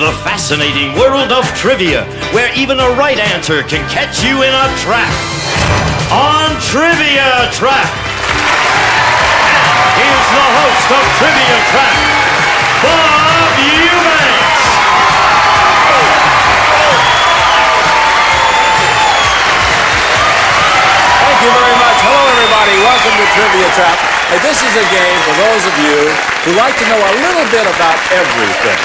the fascinating world of trivia, where even a right answer can catch you in a trap. On Trivia Trap. And here's the host of Trivia Trap, Bob Eubanks. Thank you very much. Hello, everybody. Welcome to Trivia Trap. Hey, this is a game for those of you who like to know a little bit about everything.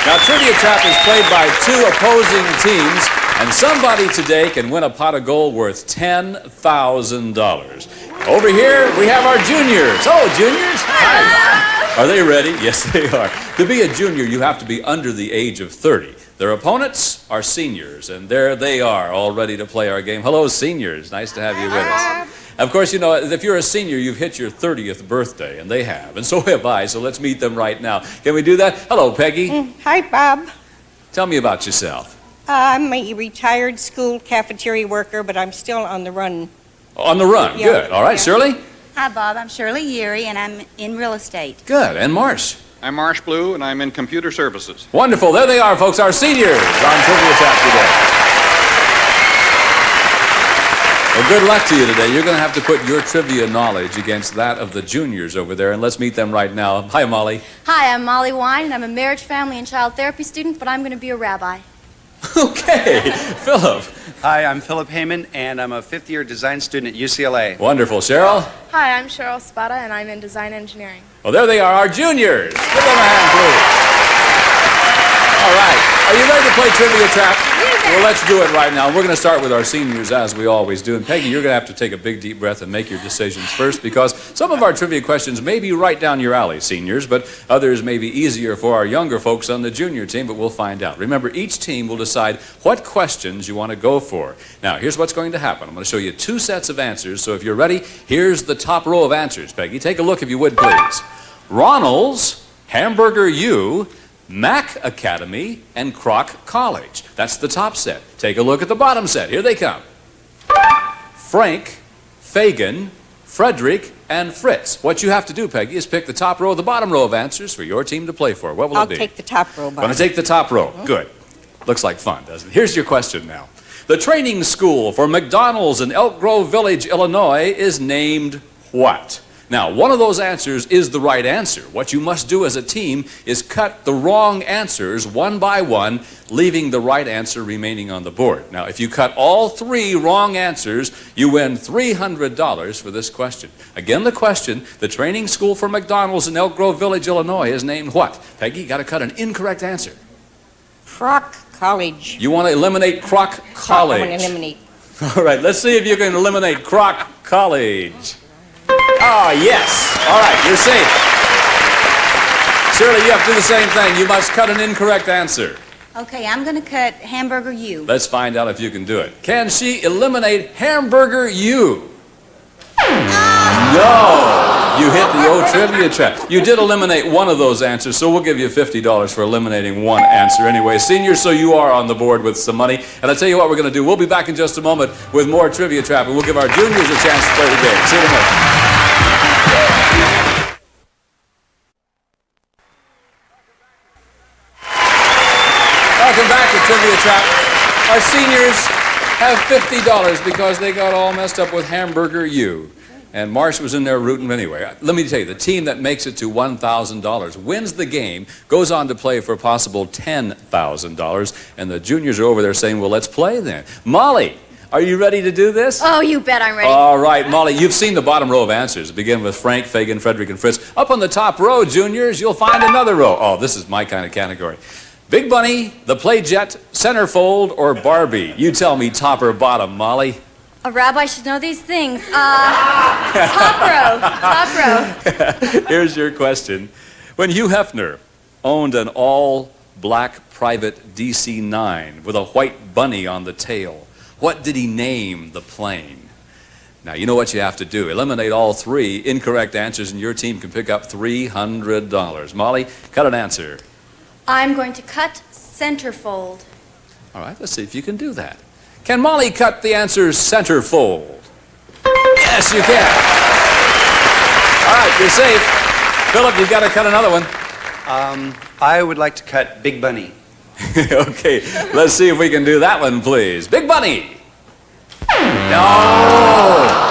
Now, Trivia Trap is played by two opposing teams, and somebody today can win a pot of gold worth $10,000. Over here, we have our juniors. Oh, juniors. Hi. Are they ready? Yes, they are. To be a junior, you have to be under the age of 30. Their opponents are seniors, and there they are, all ready to play our game. Hello, seniors. Nice to have you with us. Of course, you know, if you're a senior, you've hit your 30th birthday, and they have, and so have I, so let's meet them right now. Can we do that? Hello, Peggy. Hi, Bob. Tell me about yourself. I'm a retired school cafeteria worker, but I'm still on the run. On the run, Yeah. good. All right, Yeah. Shirley? Hi, Bob. I'm Shirley Yeary, and I'm in real estate. Good. And Marsh? I'm Marsh Blue, and I'm in computer services. Wonderful. There they are, folks, our seniors on Trivia Trap today. Well, good luck to you today. You're going to have to put your trivia knowledge against that of the juniors over there, and let's meet them right now. Hi, Molly. Hi, I'm Molly Wine, and I'm a marriage, family, and child therapy student, but I'm going to be a rabbi. Okay. Philip. Hi, I'm Philip Heyman, and I'm a fifth-year design student at UCLA. Wonderful. Cheryl? Hi, I'm Cheryl Spada, and I'm in design engineering. Well, there they are, our juniors. Give them a hand, please. All right. Are you ready to play Trivia Trap? Well, let's do it right now. We're going to start with our seniors, as we always do. And Peggy, you're going to have to take a big, deep breath and make your decisions first, because some of our trivia questions may be right down your alley, seniors, but others may be easier for our younger folks on the junior team, but we'll find out. Remember, each team will decide what questions you want to go for. Now, here's what's going to happen. I'm going to show you two sets of answers, so if you're ready, here's the top row of answers. Peggy, take a look if you would, please. Ronald's, Hamburger U, Mac Academy, and Kroc College. That's the top set. Take a look at the bottom set. Here they come. Frank, Fagan, Frederick, and Fritz. What you have to do, Peggy, is pick the top row, the bottom row of answers for your team to play for. What will it be? I'll take the top row, Bob. Going to take the top row. Good. Looks like fun, doesn't it? Here's your question now. The training school for McDonald's in Elk Grove Village, Illinois is named what? Now, one of those answers is the right answer. What you must do as a team is cut the wrong answers one by one, leaving the right answer remaining on the board. Now, if you cut all three wrong answers, you win $300 for this question. Again, the question, the training school for McDonald's in Elk Grove Village, Illinois is named what? Peggy, you got to cut an incorrect answer. Kroc College. You want to eliminate Kroc College. I want to eliminate. All right, let's see if you can eliminate Kroc College. Ah, yes. All right, you're safe. Shirley, you have to do the same thing. You must cut an incorrect answer. Okay, I'm going to cut Hamburger U. Let's find out if you can do it. Can she eliminate Hamburger U? No. You hit the old trivia trap. You did eliminate one of those answers, so we'll give you $50 for eliminating one answer anyway. Seniors, so you are on the board with some money. And I'll tell you what we're going to do. We'll be back in just a moment with more Trivia Trap, and we'll give our juniors a chance to play the game. See you in a minute. Welcome back to Trivia Trap. Our seniors have $50 because they got all messed up with Hamburger U. And Marsh was in there rooting anyway. Let me tell you, the team that makes it to $1,000 wins the game, goes on to play for a possible $10,000. And the juniors are over there saying, well, let's play then. Molly, are you ready to do this? Oh, you bet I'm ready. All right, Molly, you've seen the bottom row of answers. Begin with Frank, Fagan, Frederick, and Fritz. Up on the top row, juniors, you'll find another row. Oh, this is my kind of category. Big Bunny, the Playjet, Centerfold, or Barbie? You tell me top or bottom, Molly. A rabbi should know these things. Top row. Top row. Here's your question. When Hugh Hefner owned an all-black private DC-9 with a white bunny on the tail, what did he name the plane? Now, you know what you have to do. Eliminate all three incorrect answers, and your team can pick up $300. Molly, cut an answer. I'm going to cut centerfold. All right, let's see if you can do that. Can Molly cut the answer centerfold? Yes, you can. All right, you're safe. Philip, you've got to cut another one. I would like to cut Big Bunny. Okay, let's see if we can do that one, please. Big Bunny. No.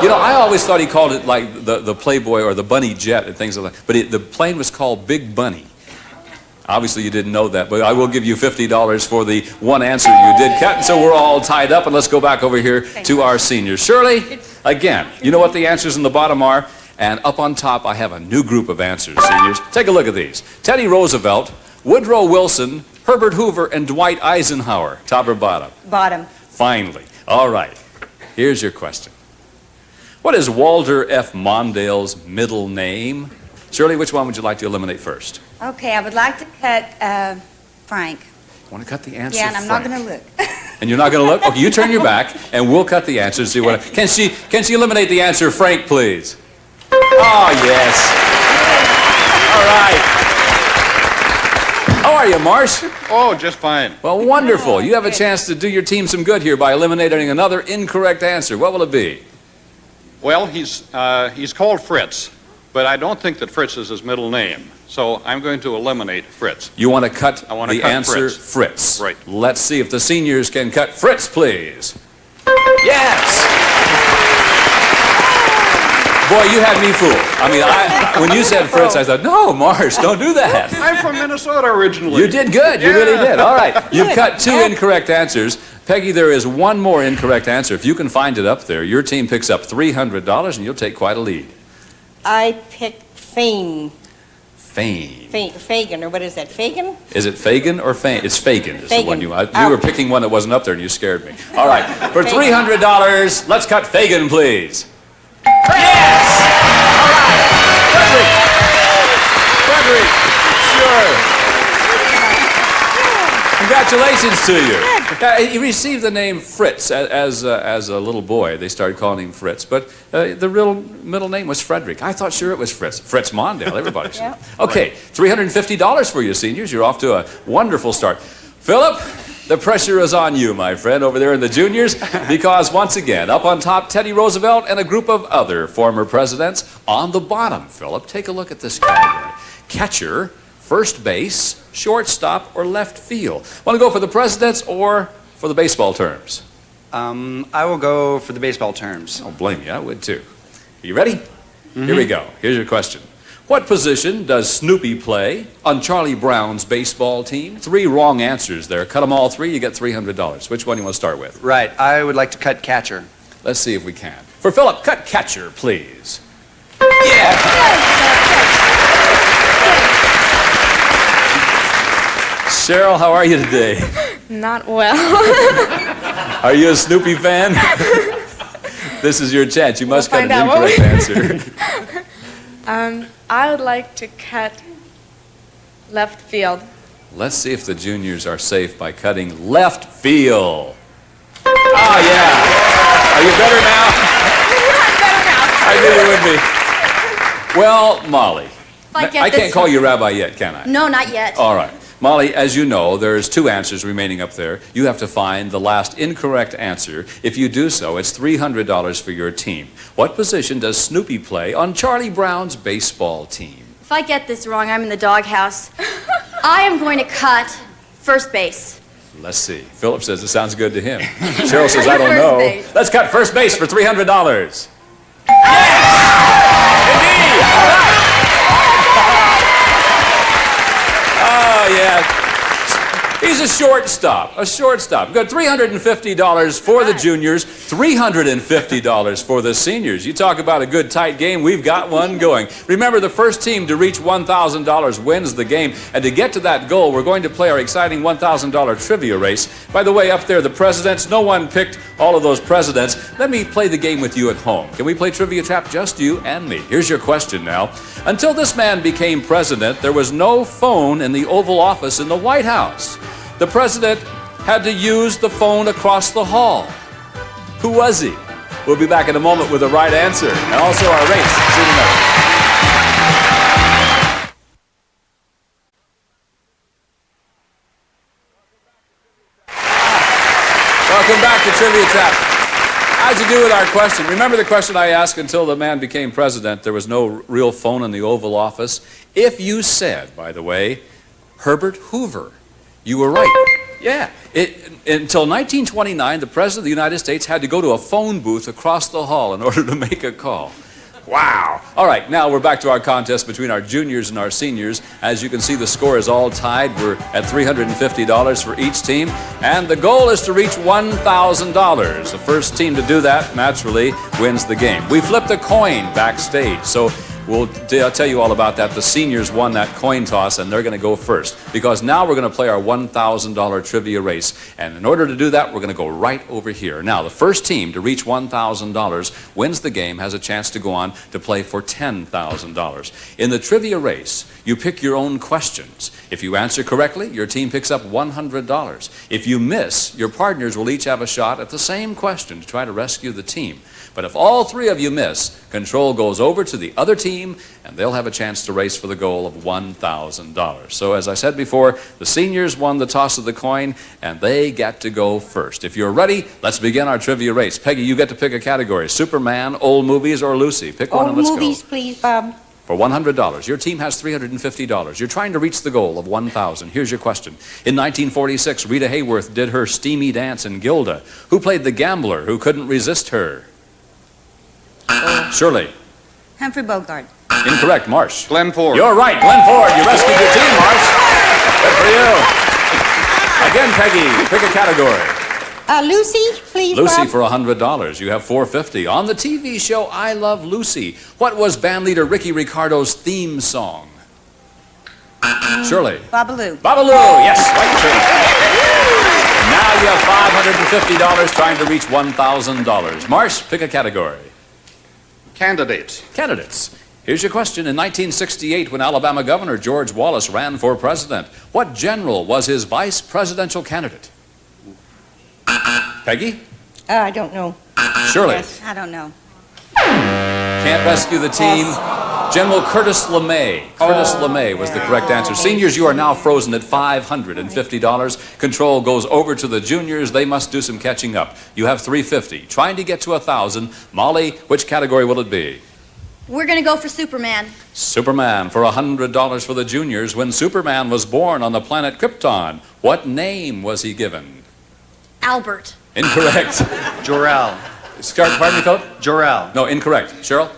You know, I always thought he called it like the Playboy or the Bunny Jet and things like that. But the plane was called Big Bunny. Obviously, you didn't know that, but I will give you $50 for the one answer you did, Kat. And so we're all tied up, and let's go back over here to our seniors. Shirley, again, you know what the answers in the bottom are? And up on top, I have a new group of answers, seniors. Take a look at these. Teddy Roosevelt, Woodrow Wilson, Herbert Hoover, and Dwight Eisenhower. Top or bottom? Bottom. Finally. All right. Here's your question. What is Walter F. Mondale's middle name? Shirley, which one would you like to eliminate first? Okay, I would like to cut Frank. You want to cut the answer? Yeah, and I'm not Frank? going to look. And you're not going to look? Okay, you turn your back, and we'll cut the answer and see what... Can she eliminate the answer, Frank, please? Oh, yes. All right. How are you, Marsh? Oh, just fine. Well, wonderful. You have a chance to do your team some good here by eliminating another incorrect answer. What will it be? Well, he's called Fritz, but I don't think that Fritz is his middle name. So I'm going to eliminate Fritz. You want to cut I want to the cut answer Fritz. Fritz. Right. Let's see if the seniors can cut Fritz, please. Yes! Boy, you had me fooled. I mean, when you said Fritz, I thought, no, Marsh, don't do that. I'm from Minnesota originally. You did good. You really did. All right. You've cut two incorrect answers. Peggy, there is one more incorrect answer. If you can find it up there, your team picks up $300 and you'll take quite a lead. I picked Fane. Fane. Fagin, or what is that, Fagin? Is it Fagin or Fane? It's Fagin is the Fagin. one you were picking one that wasn't up there and you scared me. All right. For $300, let's cut Fagin, please. Yes! All right. Frederick. Sure. Congratulations to you. He received the name Fritz as a little boy. They started calling him Fritz, but the real middle name was Frederick. I thought sure it was Fritz. Fritz Mondale, everybody said. Okay, $350 for you seniors. You're off to a wonderful start. Philip, the pressure is on you, my friend, over there in the juniors, because once again, up on top, Teddy Roosevelt and a group of other former presidents. On the bottom, Philip, take a look at this category. Catcher, first base, shortstop, or left field. Want to go for the presidents or for the baseball terms? I will go for the baseball terms. Don't blame you, I would too. Are you ready? Here we go. Here's your question. What position does Snoopy play on Charlie Brown's baseball team? 3 wrong answers there. Cut them all 3, you get $300. Which one do you want to start with? Right. I would like to cut catcher. Let's see if we can. For Philip, cut catcher, please. Yeah! Cheryl, how are you today? Not well. Are you a Snoopy fan? This is your chance. You must cut find an out, incorrect answer. I would like to cut left field. Let's see if the juniors are safe by cutting left field. Oh, yeah. Are you better now? I'm better now. I knew you would be. Well, Molly, I can't call you Rabbi yet, can I? No, not yet. All right. Molly, as you know, there's 2 answers remaining up there. You have to find the last incorrect answer. If you do so, it's $300 for your team. What position does Snoopy play on Charlie Brown's baseball team? If I get this wrong, I'm in the doghouse. I am going to cut first base. Let's see. Philip says it sounds good to him. Cheryl says, I don't First know. base. Let's cut first base for $300. Yes! Indeed! All right. Oh, yeah. He's a shortstop. A shortstop. Got $350 for the juniors, $350 for the seniors. You talk about a good tight game, we've got one going. Remember, the first team to reach $1,000 wins the game. And to get to that goal, we're going to play our exciting $1,000 trivia race. By the way, up there, the presidents, no one picked all of those presidents. Let me play the game with you at home. Can we play Trivia Trap, just you and me? Here's your question now. Until this man became president, there was no phone in the Oval Office in the White House. The president had to use the phone across the hall. Who was he? We'll be back in a moment with the right answer and also our race. See you in a minute. Welcome back to Trivia Trap. How'd you do with our question? Remember the question I asked? Until the man became president, there was no real phone in the Oval Office. If you said, by the way, Herbert Hoover, You were right. Yeah. Until 1929, the President of the United States had to go to a phone booth across the hall in order to make a call. Wow. All right, now we're back to our contest between our juniors and our seniors. As you can see, the score is all tied. We're at $350 for each team. And the goal is to reach $1,000. The first team to do that, naturally, wins the game. We flipped a coin backstage, so we'll tell you all about that. The seniors won that coin toss, and they're going to go first. Because now we're going to play our $1,000 trivia race. And in order to do that, we're going to go right over here. Now, the first team to reach $1,000 wins the game, has a chance to go on to play for $10,000. In the trivia race, you pick your own questions. If you answer correctly, your team picks up $100. If you miss, your partners will each have a shot at the same question to try to rescue the team. But if all three of you miss, control goes over to the other team, and they'll have a chance to race for the goal of $1,000. So as I said before, the seniors won the toss of the coin, and they get to go first. If you're ready, let's begin our trivia race. Peggy, you get to pick a category: Superman, old movies, or Lucy. Pick one and let's go. Old movies, please, Bob. For $100. Your team has $350. You're trying to reach the goal of $1,000. Here's your question. In 1946, Rita Hayworth did her steamy dance in Gilda. Who played the gambler who couldn't resist her? Shirley. Humphrey Bogart. Incorrect. Marsh. Glenn Ford. You're right. Glenn Ford. You rescued your team, Marsh. Good for you. Again, Peggy, pick a category. Lucy, please, Lucy Bob. for $100. You have $450. On the TV show I Love Lucy, what was bandleader Ricky Ricardo's theme song? Shirley. Babalu. Babalu. Yes, right train. Now you have $550 trying to reach $1,000. Marsh, pick a category. Candidates. Candidates. Here's your question. In 1968, when Alabama Governor George Wallace ran for president, what general was his vice presidential candidate? Peggy? I don't know. Shirley? Yes. I don't know. Can't rescue the team. General Curtis LeMay. Curtis LeMay was the correct answer. Seniors, you are now frozen at $550. Control goes over to the juniors. They must do some catching up. You have $350. Trying to get to $1,000. Molly, which category will it be? We're gonna go for Superman. Superman for $100 for the juniors. When Superman was born on the planet Krypton, what name was he given? Albert. Incorrect. Jor-El. Pardon me, Philip? Jor-El. No, incorrect. Cheryl?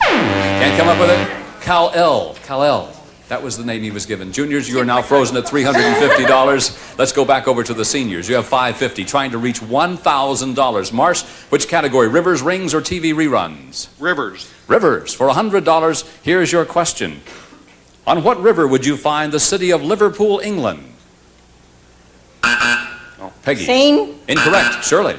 Can't come up with it? Kal-El. Kal-El. That was the name he was given. Juniors, you are now frozen at $350. Let's go back over to the seniors. You have $550, trying to reach $1,000. Marsh, which category? Rivers, rings, or TV reruns? Rivers. Rivers. For $100, here's your question. On what river would you find the city of Liverpool, England? Oh, Peggy. Seine? Incorrect. Shirley.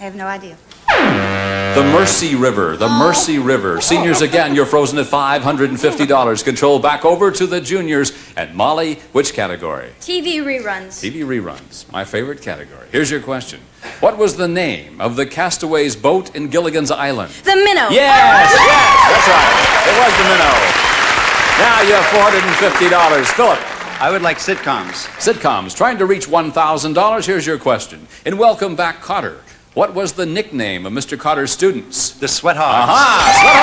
I have no idea. The Mersey River, the Mersey River. Seniors, again, you're frozen at $550. Control back over to the juniors. And Molly, which category? TV reruns. TV reruns, my favorite category. Here's your question. What was the name of the castaways' boat in Gilligan's Island? The Minnow. Yes, that's right. It was the Minnow. Now you have $450. Philip. I would like sitcoms. Sitcoms, trying to reach $1,000. Here's your question. In Welcome Back, Kotter, what was the nickname of Mr. Cotter's students? The Sweat Hogs. Aha, Sweat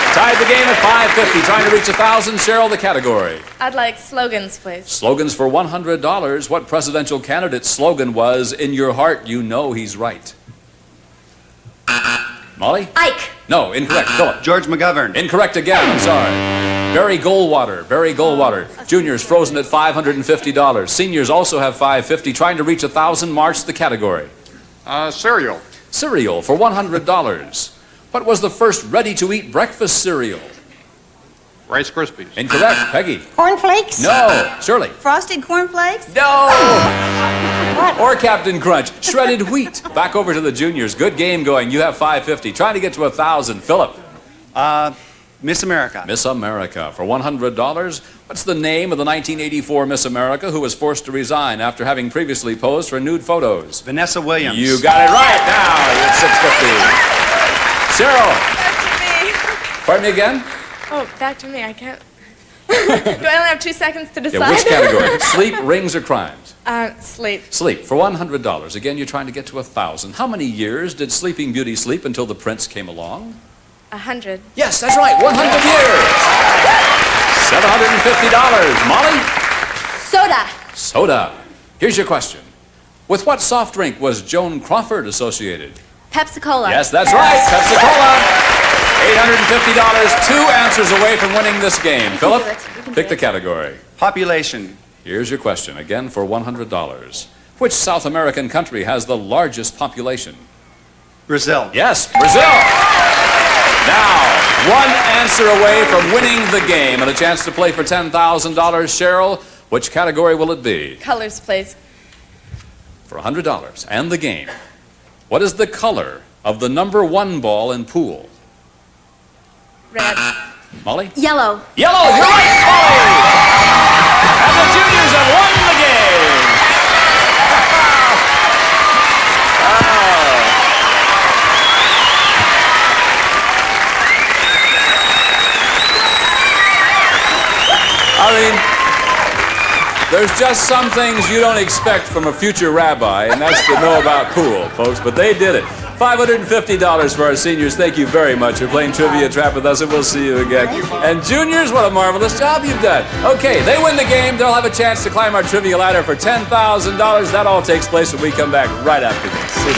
Hogs. Tied the game at $550, trying to reach $1,000. Cheryl, the category. I'd like slogans, please. Slogans for $100. What presidential candidate's slogan was, "In your heart, you know he's right"? Molly? Ike. No, incorrect. Philip. George McGovern. Incorrect again, I'm sorry. Barry Goldwater. Barry Goldwater. Juniors frozen at $550. Seniors also have $550, trying to reach $1,000. March the category. Cereal. Cereal for $100. What was the first ready-to-eat breakfast cereal? Rice Krispies. Incorrect. Peggy. Cornflakes? No. Shirley. Frosted cornflakes? No. Or Captain Crunch. Shredded wheat. Back over to the juniors. Good game going. You have $550. Trying to get to $1,000. Philip. Miss America. Miss America for $100. What's the name of the 1984 Miss America who was forced to resign after having previously posed for nude photos? Vanessa Williams. You got it right. Now you're at $650. Cheryl. Back to me. Pardon me again? Oh, back to me. I can't. Do I only have 2 seconds to decide? Yeah, which category? Sleep, rings, or crimes? Sleep. Sleep for $100. Again, you're trying to get to $1,000. How many years did Sleeping Beauty sleep until the prince came along? 100. Yes, that's right. 100 years. $750. Molly? Soda. Soda. Here's your question. With what soft drink was Joan Crawford associated? Pepsi-Cola. Yes, that's right. Pepsi-Cola. $850. 2 answers away from winning this game. Philip, pick the category. Population. Here's your question, again for $100. Which South American country has the largest population? Brazil. Yes, Brazil. Now, 1 answer away from winning the game and a chance to play for $10,000. Cheryl, which category will it be? Colors, please. For $100 and the game. What is the color of the number 1 ball in pool? Red. Molly? Yellow. Yellow, you're right, Molly! And the juniors have won the game! I mean, there's just some things you don't expect from a future rabbi, and that's to know about pool, folks, but they did it. $550 for our seniors. Thank you very much for playing Trivia Trap with us, and we'll see you again. And juniors, what a marvelous job you've done. Okay, they win the game. They'll have a chance to climb our trivia ladder for $10,000. That all takes place when we come back right after this. See you.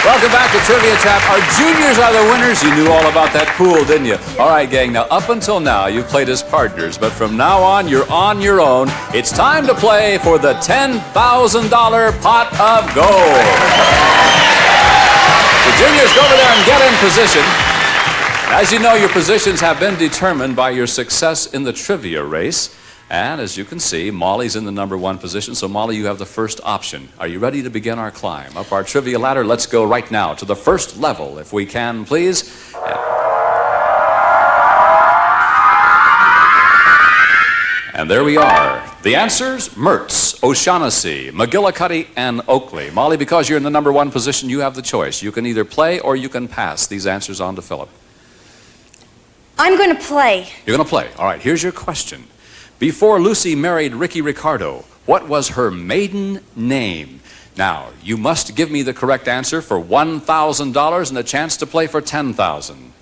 Welcome back to Trivia Trap. Our juniors are the winners. You knew all about that pool, didn't you? All right, gang. Now, up until now, you've played as partners, but from now on, you're on your own. It's time to play for the $10,000 pot of gold. The juniors, go over there and get in position. As you know, your positions have been determined by your success in the trivia race. And as you can see, Molly's in the number 1 position, so Molly, you have the first option. Are you ready to begin our climb up our trivia ladder? Let's go right now to the first level, if we can, please. And there we are. The answers, Mertz, O'Shaughnessy, McGillicuddy, and Oakley. Molly, because you're in the number 1 position, you have the choice. You can either play or you can pass these answers on to Philip. I'm going to play. You're going to play. All right, here's your question. Before Lucy married Ricky Ricardo, what was her maiden name? Now, you must give me the correct answer for $1,000 and a chance to play for $10,000.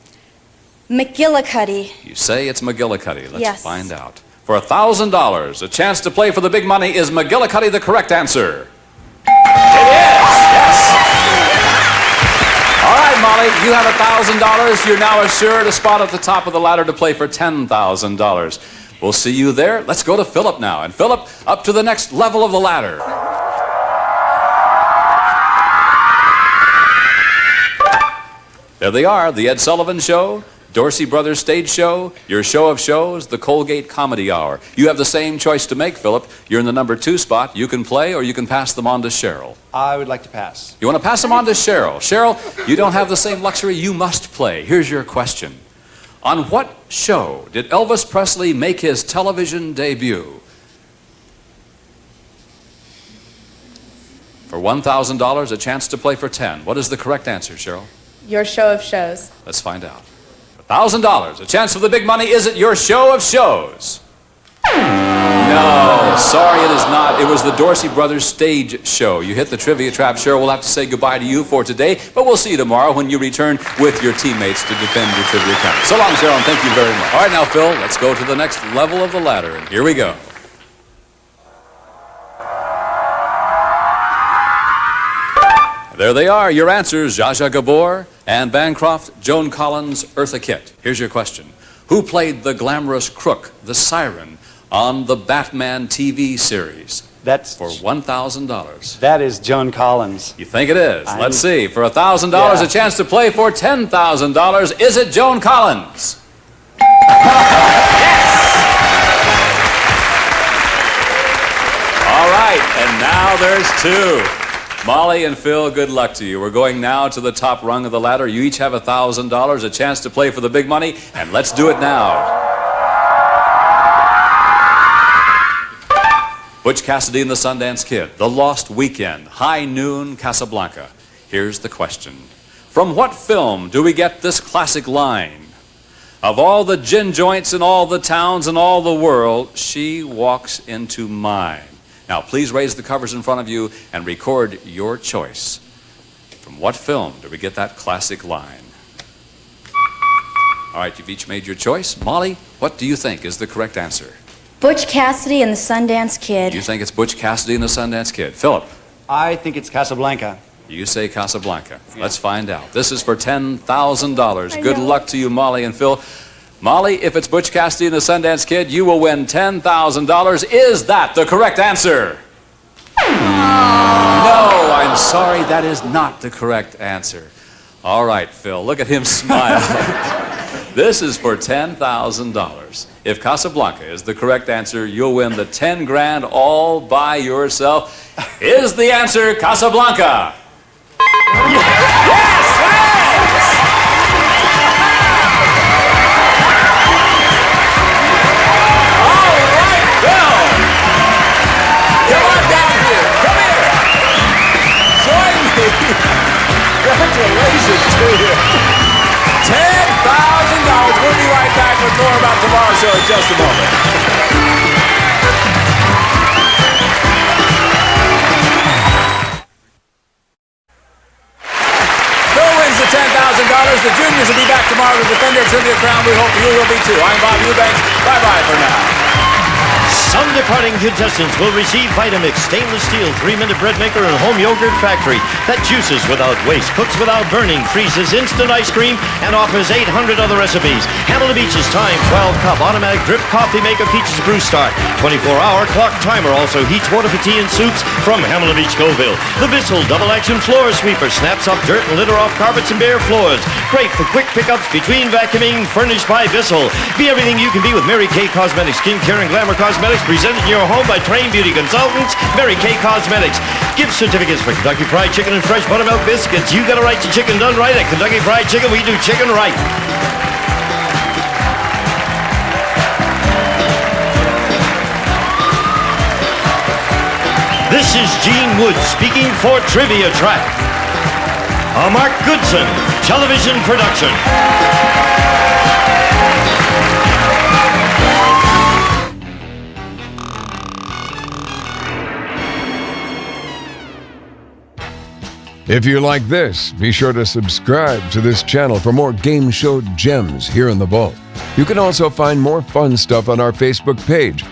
McGillicuddy. You say it's McGillicuddy. Let's Yes. find out. For $1,000, a chance to play for the big money. Is McGillicuddy the correct answer? It is, yes. All right, Molly, you have $1,000. You're now assured a spot at the top of the ladder to play for $10,000. We'll see you there. Let's go to Philip now. And Philip, up to the next level of the ladder. There they are, the Ed Sullivan Show, Dorsey Brothers Stage Show, your show of shows, the Colgate Comedy Hour. You have the same choice to make, Philip. You're in the number 2 spot. You can play or you can pass them on to Cheryl. I would like to pass. You want to pass them on to Cheryl? Cheryl, you don't have the same luxury. You must play. Here's your question. On what show did Elvis Presley make his television debut? For $1,000, a chance to play for $10,000. What is the correct answer, Cheryl? Your show of shows. Let's find out. $1,000, a chance for the big money. Is it your show of shows? No, sorry, it is not. It was the Dorsey Brothers Stage Show. You hit the Trivia Trap. Cheryl, we'll have to say goodbye to you for today, but we'll see you tomorrow when you return with your teammates to defend your trivia crown. So long, Cheryl, and thank you very much. All right, now, Phil, let's go to the next level of the ladder, and here we go. There they are, your answers, Zsa Zsa Gabor, Anne Bancroft, Joan Collins, Eartha Kitt. Here's your question. Who played the glamorous crook, the siren, on the Batman TV series? That's for $1,000. That is Joan Collins. You think it is? Let's see. For $1,000, a chance to play for $10,000. Is it Joan Collins? Yes! All right, and now there's 2. Molly and Phil, good luck to you. We're going now to the top rung of the ladder. You each have $1,000, a chance to play for the big money, and let's do it now. Butch Cassidy and the Sundance Kid, The Lost Weekend, High Noon, Casablanca. Here's the question. From what film do we get this classic line? Of all the gin joints in all the towns and all the world, she walks into mine. Now, please raise the covers in front of you and record your choice. From what film do we get that classic line? All right, you've each made your choice. Molly, what do you think is the correct answer? Butch Cassidy and the Sundance Kid. You think it's Butch Cassidy and the Sundance Kid. Philip, I think it's Casablanca. you say Casablanca. Let's find out. This is for $10,000. Good luck to you, Molly and Phil. Molly, if it's Butch Cassidy and the Sundance Kid, you will win $10,000. Is that the correct answer? No, I'm sorry, that is not the correct answer. All right, Phil, look at him smile. This is for $10,000. If Casablanca is the correct answer, you'll win the 10 grand all by yourself. Is the answer Casablanca? Congratulations to you. $10,000. We'll be right back with more about tomorrow's show in just a moment. Phil wins the $10,000. The juniors will be back tomorrow to defend their trivia crown. We hope you will be too. I'm Bob Eubanks. Bye-bye for now. Some departing contestants will receive Vitamix stainless steel 3-minute bread maker and home yogurt factory that juices without waste, cooks without burning, freezes instant ice cream, and offers 800 other recipes. Hamilton Beach's Time 12-cup automatic drip coffee maker features brew start. 24-hour clock timer also heats water for tea and soups from Hamilton Beach Scoville. The Bissell double-action floor sweeper snaps up dirt and litter off carpets and bare floors. Great for quick pickups between vacuuming, furnished by Bissell. Be everything you can be with Mary Kay Cosmetics, skincare and glamour cosmetics, presented in your home by trained beauty consultants, Mary Kay Cosmetics. Gift certificates for Kentucky Fried Chicken and fresh buttermilk biscuits. You got a right to chicken done right at Kentucky Fried Chicken. We do chicken right. This is Gene Wood speaking for Trivia Track. A Mark Goodson television production. If you like this, be sure to subscribe to this channel for more game show gems here in the vault. You can also find more fun stuff on our Facebook page